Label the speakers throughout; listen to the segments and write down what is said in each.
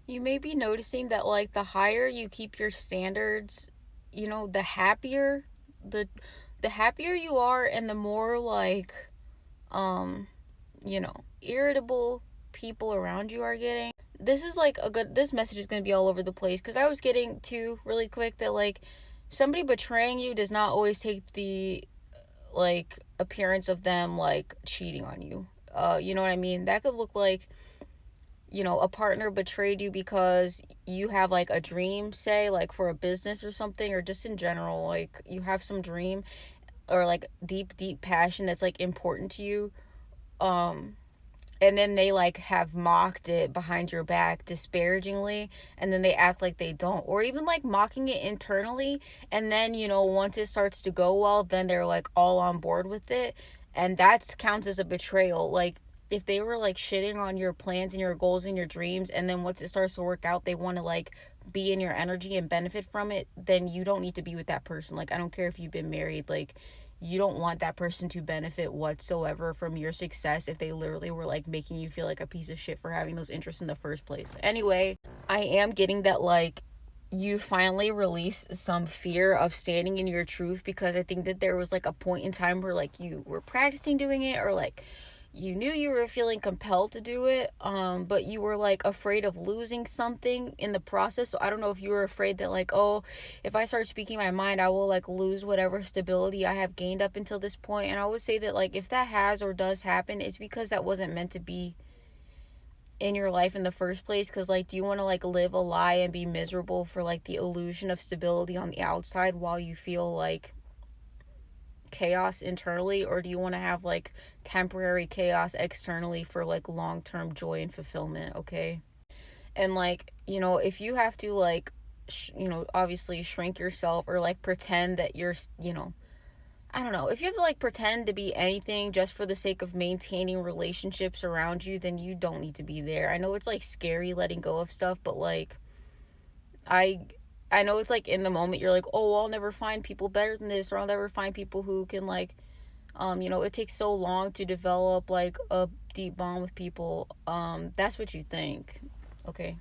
Speaker 1: You may be noticing that like the higher you keep your standards, the happier the the happier you are, and the more like um irritable people around you are getting. This is like this message is going to be all over the place, because I was getting to really quick that like somebody betraying you does not always take the like appearance of them like cheating on you. You know what I mean? That could look like, a partner betrayed you because you have like a dream, say like for a business or something, or just in general, like you have some dream or like deep passion that's like important to you. Um and then they like have mocked it behind your back disparagingly, and then they act like they don't, or even like mocking it internally, and then once it starts to go well, then they're like all on board with it, and that counts as a betrayal. Like if they were like shitting on your plans and your goals and your dreams, and then once it starts to work out they want to like be in your energy and benefit from it, then you don't need to be with that person. Like I don't care if you've been married, like you don't want that person to benefit whatsoever from your success if they literally were like making you feel like a piece of shit for having those interests in the first place. Anyway, I am getting that like you finally release some fear of standing in your truth, because I think that there was like a point in time where like you were practicing doing it, or like you knew you were feeling compelled to do it, but you were like afraid of losing something in the process. So I don't know if you were afraid that like, oh, if I start speaking my mind I will like lose whatever stability I have gained up until this point. And I would say that like if that has or does happen, it's because that wasn't meant to be in your life in the first place. Because like, do you want to like live a lie and be miserable for like the illusion of stability on the outside while you feel like chaos internally, or do you want to have like temporary chaos externally for like long-term joy and fulfillment? Okay. And like, if you have to like obviously shrink yourself, or like pretend that you're, I don't know, if you have to like pretend to be anything just for the sake of maintaining relationships around you, then you don't need to be there. I know it's like scary letting go of stuff, but like I I know it's like in the moment you're like, oh, I'll never find people better than this, or I'll never find people who can like, it takes so long to develop like a deep bond with people. That's what you think. Okay.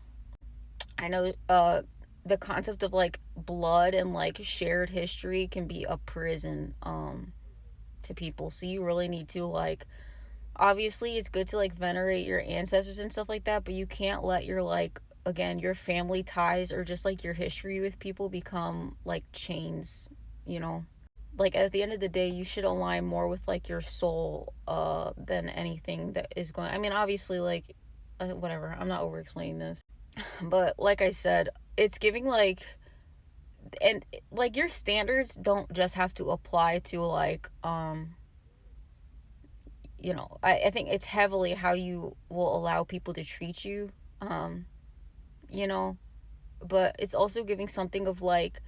Speaker 1: I know the concept of like blood and like shared history can be a prison to people. So you really need to like, obviously it's good to like venerate your ancestors and stuff like that, but you can't let your like, again, your family ties or just like your history with people become like chains, you know. Like at the end of the day you should align more with like your soul than anything that is going, I mean obviously like whatever, I'm not over explaining this. But like I said, it's giving like, and like your standards don't just have to apply to like I think it's heavily how you will allow people to treat you, um you know but it's also giving something of like,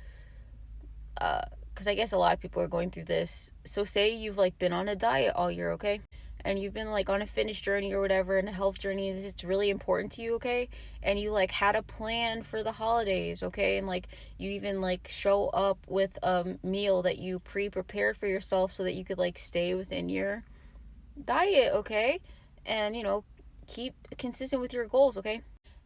Speaker 1: because I guess a lot of people are going through this. So say you've like been on a diet all year, okay, and you've been like on a fitness journey or whatever, and a health journey, and it's really important to you, okay, and you like had a plan for the holidays, okay, and like you even like show up with a meal that you pre-prepared for yourself so that you could like stay within your diet, okay, and keep consistent with your goals, okay.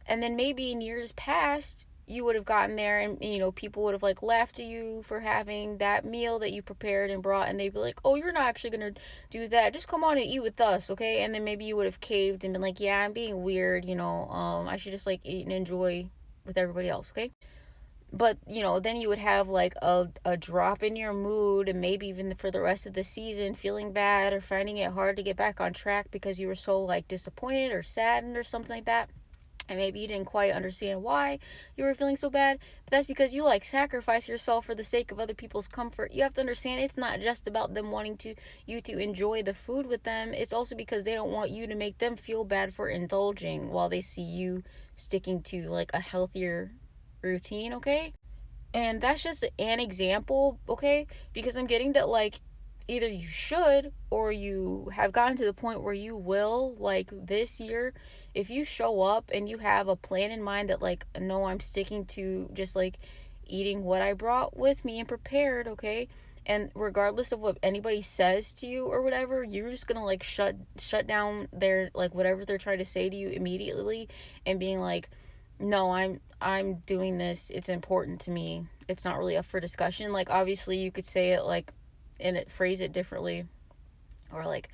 Speaker 1: And then maybe in years past you would have gotten there, and people would have like laughed at you for having that meal that you prepared and brought, and they'd be like, oh, you're not actually gonna do that, just come on and eat with us, okay. And then maybe you would have caved and been like, yeah, I'm being weird, I should just like eat and enjoy with everybody else, okay. But then you would have like a drop in your mood, and maybe even for the rest of the season feeling bad or finding it hard to get back on track because you were so like disappointed or saddened or something like that. And maybe you didn't quite understand why you were feeling so bad, but that's because you like sacrifice yourself for the sake of other people's comfort. You have to understand it's not just about them wanting you to enjoy the food with them. It's also because they don't want you to make them feel bad for indulging while they see you sticking to like a healthier routine, okay? And that's just an example, okay? Because I'm getting that like either you should, or you have gotten to the point where you will, like this year, if you show up and you have a plan in mind that like, no, I'm sticking to just like eating what I brought with me and prepared, okay? And regardless of what anybody says to you or whatever, you're just gonna like shut down their like whatever they're trying to say to you immediately, and being like, no, I'm doing this, it's important to me. It's not really up for discussion. Like obviously you could say it like and it phrase it differently, or like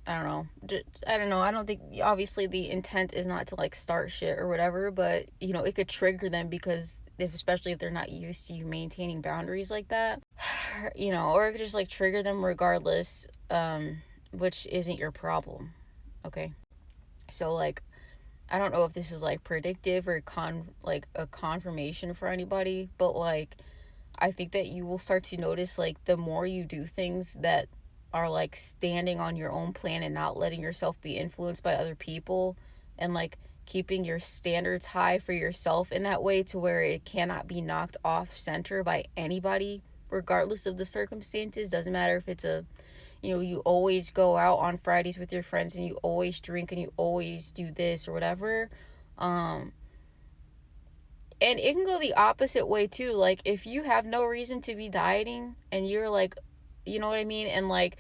Speaker 1: I don't know. I don't know. I don't think obviously the intent is not to like start shit or whatever, but you know, it could trigger them because if especially if they're not used to you maintaining boundaries like that, you know, or it could just like trigger them regardless, which isn't your problem. Okay? So like I don't know if this is like predictive or like a confirmation for anybody, but like I think that you will start to notice like the more you do things that are like standing on your own plan and not letting yourself be influenced by other people, and like keeping your standards high for yourself in that way to where it cannot be knocked off center by anybody regardless of the circumstances. Doesn't matter if it's a, you know, you always go out on Fridays with your friends and you always drink and you always do this or whatever. um and it can go the opposite way too. Like if you have no reason to be dieting and you're like, you know what I mean, and like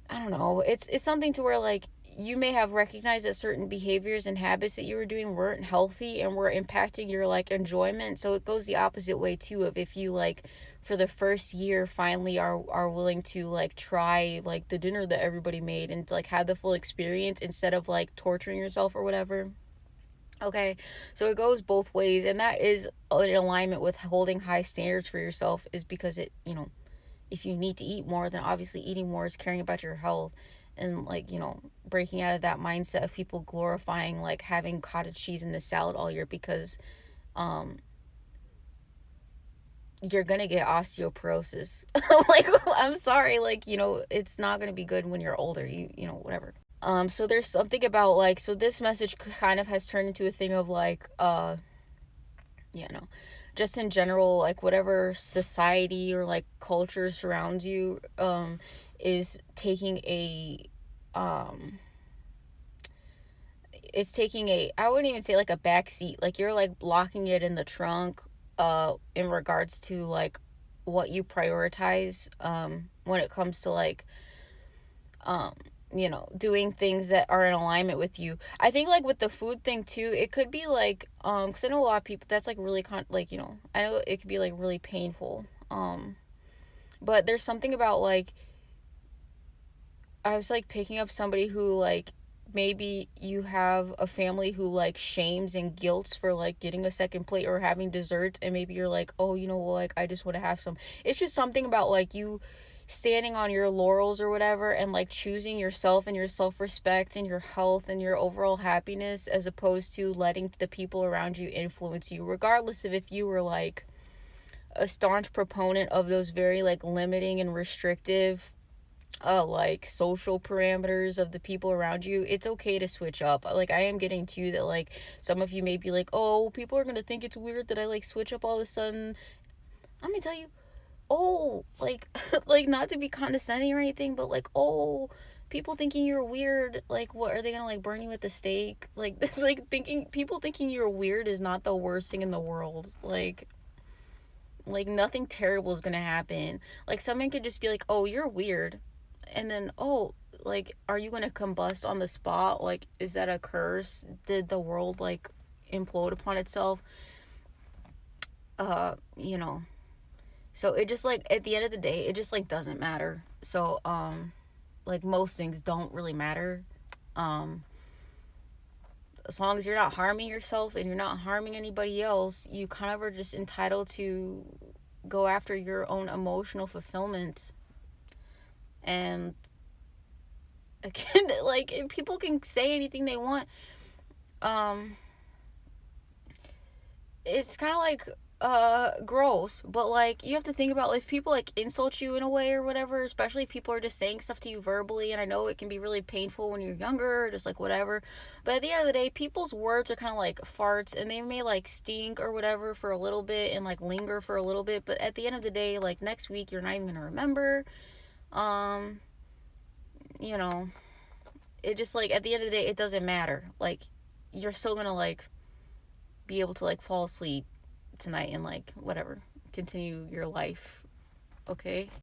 Speaker 1: I don't know, it's something to where like you may have recognized that certain behaviors and habits that you were doing weren't healthy and were impacting your like enjoyment. So it goes the opposite way too, of if you like for the first year finally are willing to like try like the dinner that everybody made and to, like have the full experience instead of like torturing yourself or whatever. Okay, so it goes both ways, and that is in alignment with holding high standards for yourself, is because it, you know, if you need to eat more, then obviously eating more is caring about your health. And like, you know, breaking out of that mindset of people glorifying like having cottage cheese in the salad all year because um you're gonna get osteoporosis. Like I'm sorry, like, you know, it's not gonna be good when you're older, you know, whatever. So there's something about like, so this message kind of has turned into a thing of like you know, just in general, like whatever society or like culture surrounds you is taking a um it's taking a, I wouldn't even say like a back seat, like you're like blocking it in the trunk in regards to like what you prioritize when it comes to like um you know, doing things that are in alignment with you. I think like with the food thing too, it could be like because I know a lot of people that's like really like, you know, I know it could be like really painful, but there's something about like I was like picking up somebody who like maybe you have a family who like shames and guilts for like getting a second plate or having desserts, and maybe you're like, oh, you know, well, like I just want to have some. It's just something about like you standing on your laurels or whatever and like choosing yourself and your self-respect and your health and your overall happiness, as opposed to letting the people around you influence you, regardless of if you were like a staunch proponent of those very like limiting and restrictive like social parameters of the people around you. It's okay to switch up. Like I am getting to that like some of you may be like, oh, people are gonna think it's weird that I like switch up all of a sudden. Let me tell you, oh, like like not to be condescending or anything, but like, oh, people thinking you're weird, like what are they gonna like burn you at the stake? Like like thinking people thinking you're weird is not the worst thing in the world. Like nothing terrible is gonna happen. Like someone could just be like, oh, you're weird, and then, oh, like are you gonna combust on the spot? Like is that a curse? Did the world like implode upon itself? You know, so it just like at the end of the day it just like doesn't matter. So like most things don't really matter. um as long as you're not harming yourself and you're not harming anybody else, you kind of are just entitled to go after your own emotional fulfillment. And again, like people can say anything they want. um it's kind of like gross, but like you have to think about like, if people like insult you in a way or whatever, especially if people are just saying stuff to you verbally, and I know it can be really painful when you're younger or just like whatever, but at the end of the day people's words are kind of like farts, and they may like stink or whatever for a little bit and like linger for a little bit, but at the end of the day, like next week you're not even gonna remember. um you know, it just like at the end of the day it doesn't matter. Like you're still gonna like be able to like fall asleep tonight and like whatever continue your life. Okay.